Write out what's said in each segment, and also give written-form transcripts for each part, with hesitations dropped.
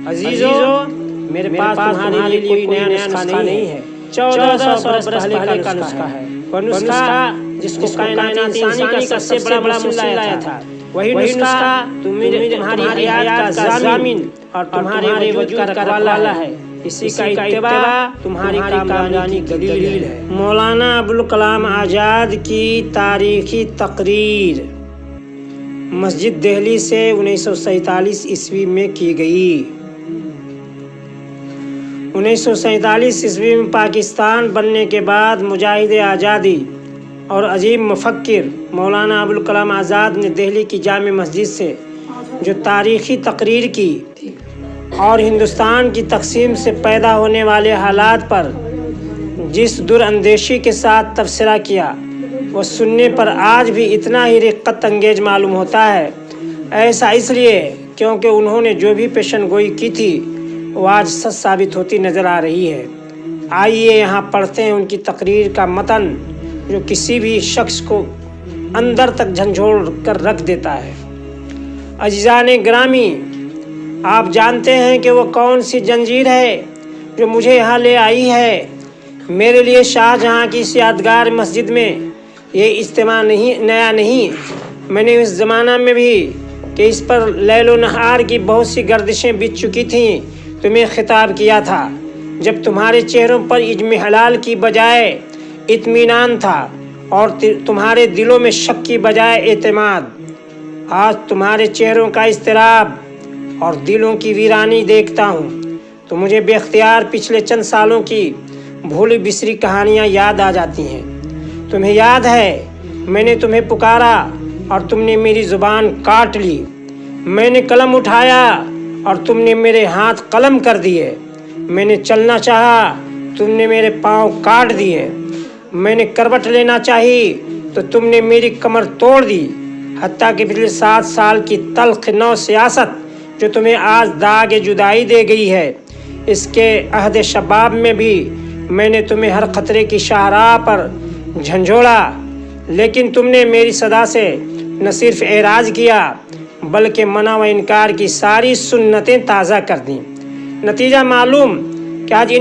عزیزو، میرے پاس تمہارے لیے کوئی نیا نسخہ نہیں ہے، 1400 برس پہلے کا نسخہ ہے، وہ نسخہ جس کو کائنات انسانی کا سب سے بڑا مسئلہ لایا تھا، وہی نسخہ تمہاری حیات کا ضامن اور تمہارے وجود کا رکھوالا ہے، اسی کا اتباع تمہاری کامیابی کی دلیل ہے۔ مولانا ابوالکلام آزاد کی تاریخی تقریر مسجد دہلی سے 1947 عیسوی میں کی گئی۔ 1947 عیسوی میں پاکستان بننے کے بعد مجاہد آزادی اور عظیم مفکر مولانا ابوالکلام آزاد نے دہلی کی جامع مسجد سے جو تاریخی تقریر کی اور ہندوستان کی تقسیم سے پیدا ہونے والے حالات پر جس دراندیشی کے ساتھ تبصرہ کیا، وہ سننے پر آج بھی اتنا ہی رقت انگیز معلوم ہوتا ہے۔ ایسا اس لیے کیونکہ انہوں نے جو بھی پیشن گوئی کی تھی وہ آج سچ ثابت ہوتی نظر آ رہی ہے۔ آئیے یہاں پڑھتے ہیں ان کی تقریر کا متن جو کسی بھی شخص کو اندر تک جھنجھوڑ کر رکھ دیتا ہے۔ عزیزان گرامی، آپ جانتے ہیں کہ وہ کون سی جنجیر ہے جو مجھے یہاں لے آئی ہے؟ میرے لیے شاہ جہاں کی اس یادگار مسجد میں یہ اجتماع نیا نہیں۔ میں نے اس زمانہ میں بھی کہ اس پر لیل و نہار کی بہت سی گردشیں بیت چکی تھیں تمہیں خطاب کیا تھا، جب تمہارے چہروں پر عجم حلال کی بجائے اطمینان تھا اور تمہارے دلوں میں شک کی بجائے اعتماد۔ آج تمہارے چہروں کا اضطراب اور دلوں کی ویرانی دیکھتا ہوں تو مجھے بے اختیار پچھلے چند سالوں کی بھولی بسری کہانیاں یاد آ جاتی ہیں۔ تمہیں یاد ہے میں نے تمہیں پکارا اور تم نے میری زبان کاٹ لی، میں نے قلم اٹھایا اور تم نے میرے ہاتھ قلم کر دیے، میں نے چلنا چاہا تم نے میرے پاؤں کاٹ دیے، میں نے کروٹ لینا چاہی تو تم نے میری کمر توڑ دی، حتیٰ کہ پچھلے 7 سال کی تلخ نو سیاست جو تمہیں آج داغ جدائی دے گئی ہے، اس کے عہد شباب میں بھی میں نے تمہیں ہر خطرے کی شاہراہ پر جھنجھوڑا، لیکن تم نے میری صدا سے نہ صرف اعراض کیا بلکہ منع و انکار کی ساری سنتیں تازہ کر دیں۔ نتیجہ معلوم کہ آج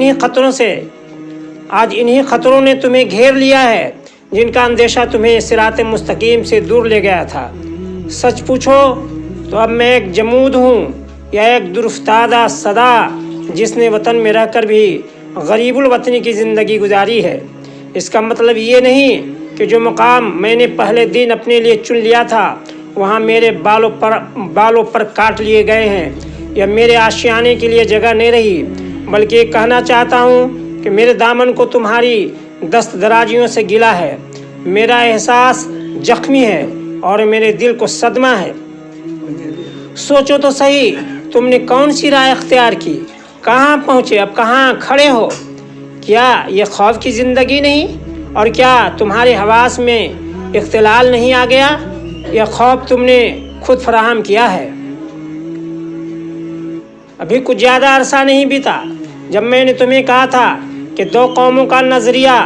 انہی خطروں نے تمہیں گھیر لیا ہے جن کا اندیشہ تمہیں صراط مستقیم سے دور لے گیا تھا۔ سچ پوچھو تو اب میں ایک جمود ہوں یا ایک درافتادہ صدا جس نے وطن میں رہ کر بھی غریب الوطنی کی زندگی گزاری ہے۔ اس کا مطلب یہ نہیں کہ جو مقام میں نے پہلے دن اپنے لیے چن لیا تھا وہاں میرے بالوں پر کاٹ لیے گئے ہیں یا میرے آشیانے کے لیے جگہ نہیں رہی، بلکہ یہ کہنا چاہتا ہوں کہ میرے دامن کو تمہاری دست درازیوں سے گلا ہے، میرا احساس زخمی ہے اور میرے دل کو صدمہ ہے۔ سوچو تو صحیح، تم نے کون سی راہ اختیار کی، کہاں پہنچے، اب کہاں کھڑے ہو؟ کیا یہ خوف کی زندگی نہیں؟ اور کیا تمہارے حواس میں اختلال نہیں آ گیا؟ یہ خوف تم نے خود فراہم کیا ہے۔ ابھی کچھ زیادہ عرصہ نہیں بیتا جب میں نے تمہیں کہا تھا کہ 2 قوموں کا نظریہ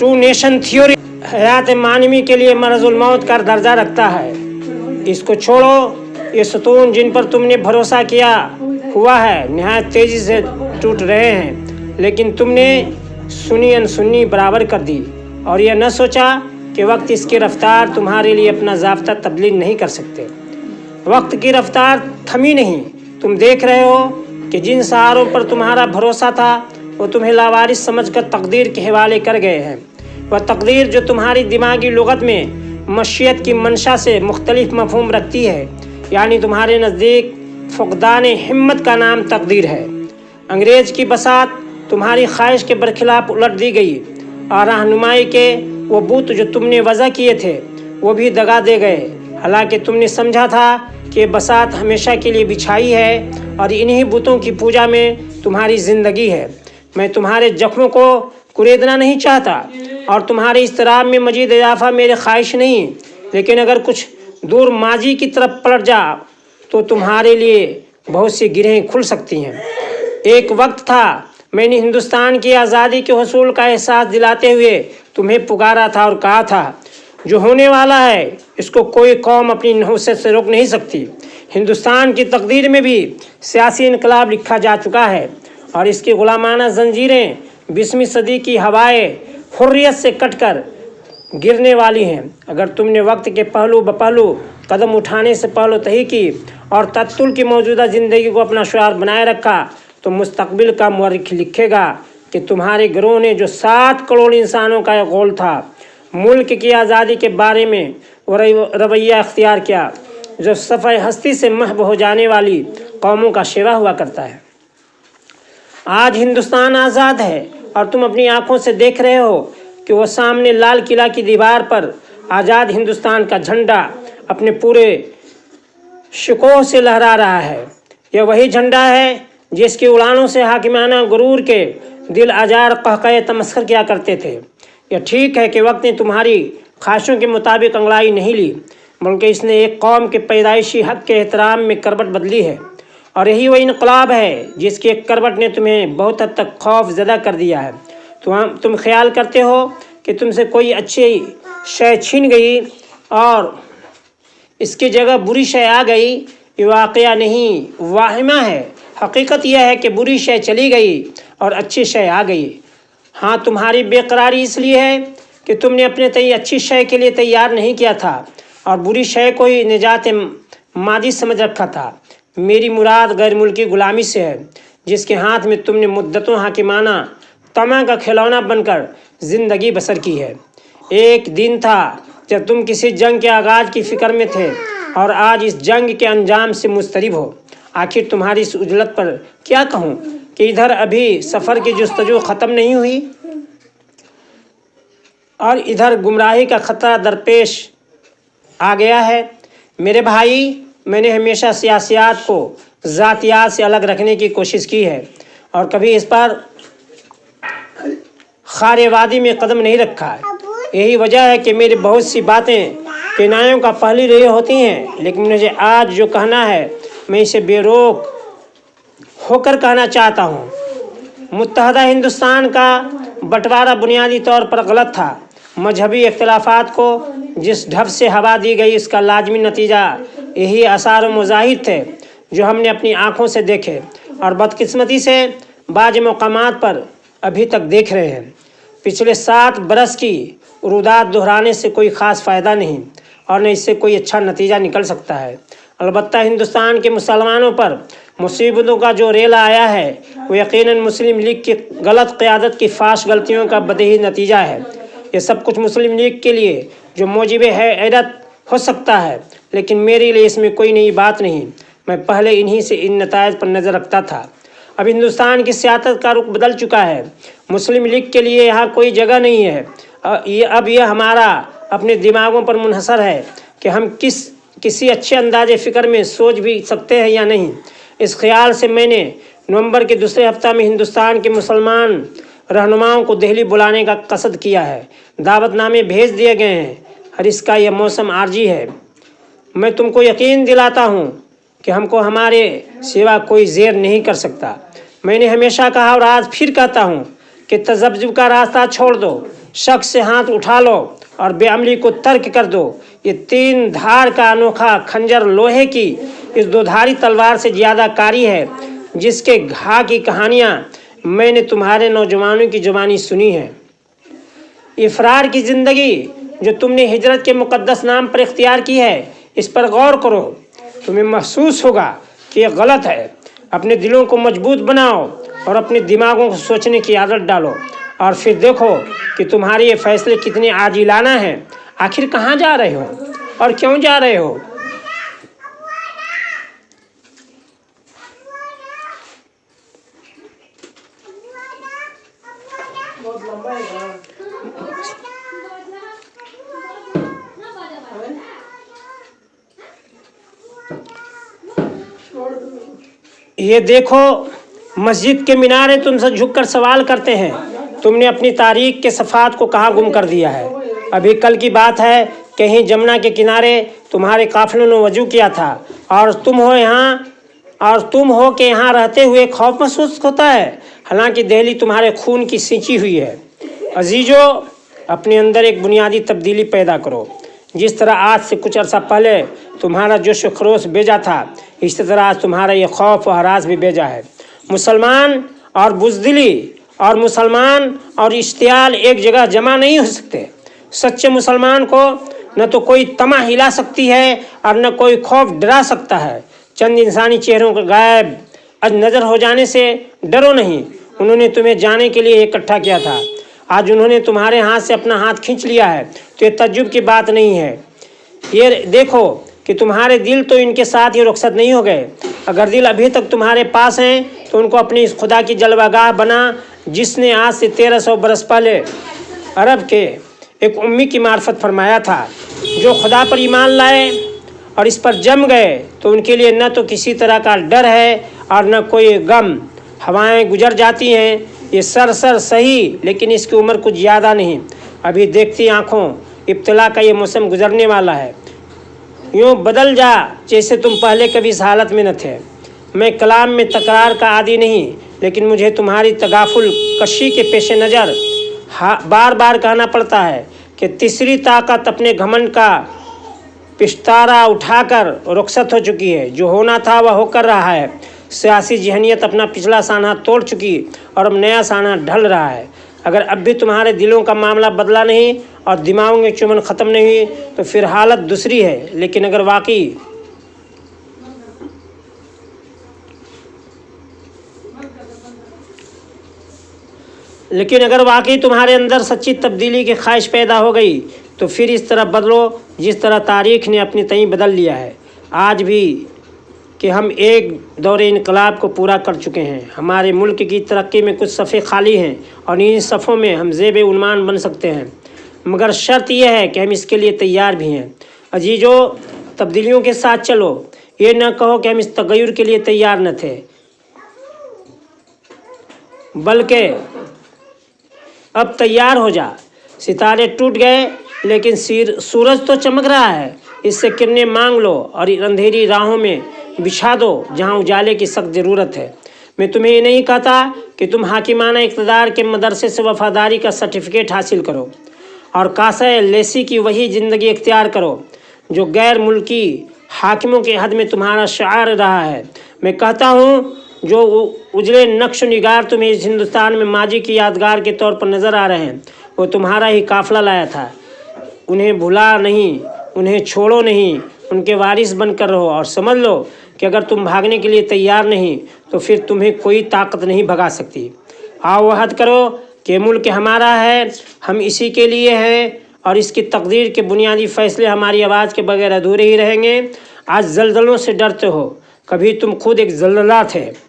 2 نیشن تھیوری حیات مانوی کے لیے مرض الموت کا درجہ رکھتا ہے۔ اس کو چھوڑو، یہ ستون جن پر تم نے بھروسہ کیا ہوا ہے نہایت تیزی سے ٹوٹ رہے ہیں، لیکن تم نے سنی انسنی برابر کر دی اور یہ نہ سوچا کہ وقت اس کی رفتار تمہارے لیے اپنا ضابطہ تبدیل نہیں کر سکتے۔ وقت کی رفتار تھمی نہیں۔ تم دیکھ رہے ہو کہ جن سہاروں پر تمہارا بھروسہ تھا وہ تمہیں لاوارث سمجھ کر تقدیر کے حوالے کر گئے ہیں۔ وہ تقدیر جو تمہاری دماغی لغت میں مشیت کی منشا سے مختلف مفہوم رکھتی ہے، یعنی تمہارے نزدیک فقدان ہمت کا نام تقدیر ہے۔ انگریز کی بساط تمہاری خواہش کے برخلاف الٹ دی گئی اور رہنمائی کے وہ بت جو تم نے وضع کیے تھے وہ بھی دگا دے گئے، حالانکہ تم نے سمجھا تھا کہ بساط ہمیشہ کے لیے بچھائی ہے اور انہی بتوں کی پوجا میں تمہاری زندگی ہے۔ میں تمہارے زخموں کو کریدنا نہیں چاہتا اور تمہارے اضطراب میں مزید اضافہ میرے خواہش نہیں، لیکن اگر کچھ دور ماضی کی طرف پلٹ جا تو تمہارے لیے بہت سی گرہیں کھل سکتی ہیں۔ ایک وقت تھا میں نے ہندوستان کی آزادی کے حصول کا احساس دلاتے ہوئے تمہیں پکارا تھا اور کہا تھا जो होने वाला है इसको कोई कौम अपनी नहुसत से रोक नहीं सकती। हिंदुस्तान की तकदीर में भी सियासी इनकलाब लिखा जा चुका है और इसकी गुलामाना जंजीरें 20वीं सदी की हवाएं हुर्रियत से कटकर गिरने वाली हैं। अगर तुमने वक्त के पहलू बपहलू कदम उठाने से पहले तही की और तत्तुल की मौजूदा ज़िंदगी को अपना शुआर बनाए रखा तो मुस्तकबिल का मुअर्रिख लिखेगा कि तुम्हारे गिरोह ने जो 7 करोड़ इंसानों का कौल था मुल्क की आज़ादी के बारे में वो रवैया अख्तियार किया जो सफ़े हस्ती से महव हो जाने वाली कौमों का शेवा हुआ करता है। आज हिंदुस्तान आज़ाद है और तुम अपनी आंखों से देख रहे हो कि वो सामने लाल किला की दीवार पर आज़ाद हिंदुस्तान का झंडा अपने पूरे शिकोह से लहरा रहा है। यह वही झंडा है जिसकी उड़ानों से हाकिमाना गुरूर के दिल आजार कहकहे तमस्खर किया करते थे। यह ठीक है कि वक्त ने तुम्हारी ख्वाहिशों के मुताबिक अंगड़ाई नहीं ली, बल्कि इसने एक कौम के पैदाइशी हक के एहतराम में करवट बदली है और यही वही इनकलाब है जिसकी एक करवट ने तुम्हें बहुत हद तक खौफ ज़दा कर दिया है। तुम ख्याल करते हो कि तुमसे कोई अच्छी शय छीन गई और इसकी जगह बुरी शय आ गई। ये वाक़या नहीं, वाहिमा है। हकीकत यह है कि बुरी शय चली गई और अच्छी शय आ गई। हाँ, तुम्हारी बेकरारी इसलिए है कि तुमने अपने तय अच्छी शय के लिए तैयार नहीं किया था और बुरी शय को ही निजात मादी समझ रखा था। मेरी मुराद गैर मुल्की गुलामी से है जिसके हाथ में तुमने मुद्दतों हाकिमाना तमा का खिलौना बनकर ज़िंदगी बसर की है। एक दिन था जब तुम किसी जंग के आगाज़ की फ़िक्र में थे और आज इस जंग के अंजाम से मुस्तरिब हो। आखिर तुम्हारी इस उजलत पर क्या कहूँ कि इधर अभी सफ़र की जुस्तजू ख़त्म नहीं हुई और इधर गुमराही का ख़तरा दरपेश आ गया है। मेरे भाई, मैंने हमेशा सियासियात को ज़ातियात से अलग रखने की कोशिश की है और कभी इस पर खारेवादी में कदम नहीं रखा है। यही वजह है कि मेरी बहुत सी बातें किनायों का पहली रही होती हैं, लेकिन मुझे आज जो कहना है मैं इसे बेरोक होकर कहना चाहता हूँ। मुत्तहदा हिंदुस्तान का बंटवारा बुनियादी तौर पर गलत था। मजहबी इख्तिलाफात को जिस ढब से हवा दी गई इसका लाजमी नतीजा यही आसार व मज़ाहिर थे जो हमने अपनी आँखों से देखे और बदकिस्मती से बाज़ मकामात पर अभी तक देख रहे हैं। पिछले 7 बरस की उरूदात दोहराने से कोई ख़ास फ़ायदा नहीं और न इससे कोई अच्छा नतीजा निकल सकता है। अलबत्ता हिंदुस्तान के मुसलमानों पर मुसीबतों का जो रेला आया है वो यकीनन मुस्लिम लीग की गलत क़यादत की फाश गलतियों का बदही नतीजा है। ये सब कुछ मुस्लिम लीग के लिए जो मौजिब है हैरत हो सकता है, लेकिन मेरे लिए इसमें कोई नई बात नहीं। मैं पहले इन्हीं से इन नतायज पर नज़र रखता था। अब हिंदुस्तान की सियासत का रुख बदल चुका है। मुस्लिम लीग के लिए यहाँ कोई जगह नहीं है। अब यह हमारा अपने दिमागों पर मुनहसर है कि हम किसी अच्छे अंदाज़े फ़िक्र में सोच भी सकते हैं या नहीं। इस ख्याल से मैंने नवंबर के दूसरे हफ्ता में हिंदुस्तान के मुसलमान रहनुमाओं को दिल्ली बुलाने का कसद किया है। दावतनामे भेज दिए गए हैं और इसका यह मौसम आर्जी है। मैं तुमको यकीन दिलाता हूँ कि हमको हमारे सिवा कोई ज़ेर नहीं कर सकता। मैंने हमेशा कहा और आज फिर कहता हूँ कि तज़ब्ज़ुब का रास्ता छोड़ दो, शक से हाथ उठा लो और बेअमली को तर्क कर दो। ये 3 धार का अनोखा खंजर लोहे की इस 2 धारी तलवार से ज़्यादा कारी है जिसके घा की कहानियाँ मैंने तुम्हारे नौजवानों की ज़ुबानी सुनी है। इफ़रार की ज़िंदगी जो तुमने हिजरत के मुक़द्दस नाम पर इख्तियार की है, इस पर गौर करो। तुम्हें महसूस होगा कि यह गलत है। अपने दिलों को मजबूत बनाओ और अपने दिमागों को सोचने की आदत डालो और फिर देखो कि तुम्हारे ये फैसले कितने आजिलाना हैं। आखिर कहाँ जा रहे हो और क्यों जा रहे हो? ये देखो, मस्जिद के मीनारे तुमसे झुककर सवाल करते हैं। तुमने अपनी तारीख के सफ़ात को कहाँ गुम कर दिया है? अभी कल की बात है, कहीं जमुना के किनारे तुम्हारे काफ़िलों ने वजू किया था और तुम हो कि यहाँ रहते हुए खौफ महसूस होता है, हालांकि दिल्ली तुम्हारे खून की सींची हुई है। अजीजो, अपने अंदर एक बुनियादी तब्दीली पैदा करो। जिस तरह आज से कुछ अर्सा पहले तुम्हारा जोश व खरोश बेजा था, इसी तरह आज तुम्हारा ये खौफ व हरास भी बेजा है। मुसलमान और बुज़दिली और मुसलमान और इश्तियाल एक जगह जमा नहीं हो सकते। सच्चे मुसलमान को न तो कोई तमा हिला सकती है और न कोई खौफ डरा सकता है। चंद इंसानी चेहरों का गायब आज नज़र हो जाने से डरो नहीं। उन्होंने तुम्हें जाने के लिए इकट्ठा किया था, आज उन्होंने तुम्हारे हाथ से अपना हाथ खींच लिया है, तो ये तज्जुब की बात नहीं है। ये देखो कि तुम्हारे दिल तो इनके साथ ही रुखसत नहीं हो गए। अगर दिल अभी तक तुम्हारे पास हैं तो उनको अपनी इस खुदा की जलवागाह बना, जिसने आज से 1300 बरस पहले अरब के एक उम्मी की मार्फत फरमाया था। जो खुदा पर ईमान लाए और इस पर जम गए तो उनके लिए न तो किसी तरह का डर है और न कोई गम। हवाएं गुजर जाती हैं, ये सरसर सही, लेकिन इसकी उम्र कुछ ज़्यादा नहीं। अभी देखती आँखों इब्तिला का ये मौसम गुजरने वाला है। यूँ बदल जा जैसे तुम पहले कभी इस हालत में न थे। मैं कलाम में तकरार का आदी नहीं, लेकिन मुझे तुम्हारी तगाफुल कशी के पेश नज़र बार बार कहना पड़ता है कि तीसरी ताकत अपने घमंड का पिश्तारा उठाकर रुखसत हो चुकी है। जो होना था वह होकर रहा है। सियासी जहनीत अपना पिछला साना तोड़ चुकी और अब नया साना ढल रहा है। अगर अब भी तुम्हारे दिलों का मामला बदला नहीं और दिमागों की चुमन ख़त्म नहीं हुई तो फिर हालत दूसरी है। लेकिन अगर वाकई तुम्हारे अंदर सच्ची तब्दीली की ख्वाहिश पैदा हो गई तो फिर इस तरह बदलो जिस तरह तारीख़ ने अपनी तय बदल लिया है। आज भी कि हम एक दौरे इनकलाब को पूरा कर चुके हैं। हमारे मुल्क की तरक्की में कुछ सफ़े खाली हैं और इन सफ़ों में हम ज़ेब उन्मान बन सकते हैं, मगर शर्त यह है कि हम इसके लिए तैयार भी हैं। अजीज़ों, तब्दीलियों के साथ चलो। ये न कहो कि हम इस तगय्युर के लिए तैयार न थे, बल्कि अब तैयार हो जा। सितारे टूट गए लेकिन सूरज तो चमक रहा है, इससे किरणें मांग लो और अंधेरी राहों में बिछा दो जहां उजाले की सख्त ज़रूरत है। मैं तुम्हें ये नहीं कहता कि तुम हाकिमाना इक़्तिदार के मदरसे से वफ़ादारी का सर्टिफिकेट हासिल करो और कासा लेसी की वही ज़िंदगी इख्तियार करो जो गैर मुल्की हाकिमों के हद में तुम्हारा शार रहा है। मैं कहता हूँ जो उजले नक्श निगार तुम्हें इस हिंदुस्तान में माजी की यादगार के तौर पर नज़र आ रहे हैं, वो तुम्हारा ही काफ़िला लाया था। उन्हें भुला नहीं, उन्हें छोड़ो नहीं, उनके वारिस बनकर रहो और समझ लो कि अगर तुम भागने के लिए तैयार नहीं तो फिर तुम्हें कोई ताकत नहीं भगा सकती। आओ अहद करो कि मुल्क हमारा है, हम इसी के लिए हैं और इसकी तकदीर के बुनियादी फ़ैसले हमारी आवाज़ के बगैर अधूरे ही रहेंगे। आज जल्जलों से डरते हो, कभी तुम खुद एक जल्जला थे।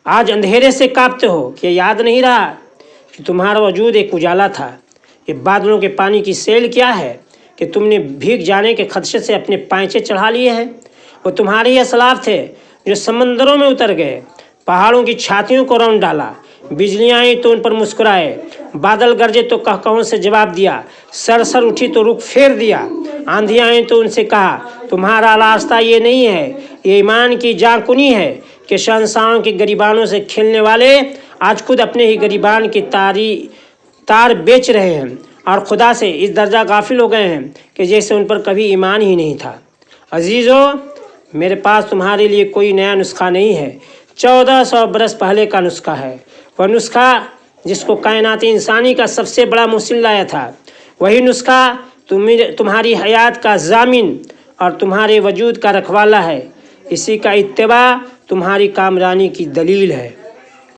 आज अंधेरे से कांपते हो, कि याद नहीं रहा कि तुम्हारा वजूद एक उजाला था। ये बादलों के पानी की सेल क्या है कि तुमने भीग जाने के खदशे से अपने पैंचे चढ़ा लिए हैं। वो तुम्हारे ही असलाफ थे जो समंदरों में उतर गए, पहाड़ों की छातियों को रौंद डाला। बिजलियाँ आई तो उन पर मुस्कुराए, बादल गरजे तो कहकहों से जवाब दिया, सरसर उठी तो रुख फेर दिया। आंधियाँ आई तो उनसे कहा, तुम्हारा रास्ता ये नहीं है, ये ईमान की जाकुनी है कि शहंशाहों के गरीबानों से खेलने वाले आज खुद अपने ही गरीबान की तार बेच रहे हैं और खुदा से इस दर्जा गाफिल हो गए हैं कि जैसे उन पर कभी ईमान ही नहीं था। अजीज़ों, मेरे पास तुम्हारे लिए कोई नया नुस्खा नहीं है, 1400 बरस पहले का नुस्खा है। वह नुस्खा जिसको कायनात इंसानी का सबसे बड़ा मुहसिन लाया था। वही नुस्खा तुम्हारी हयात का ज़ामिन और तुम्हारे वजूद का रखवाला है। इसी का इत्तिबा तुम्हारी कामरानी की दलील है।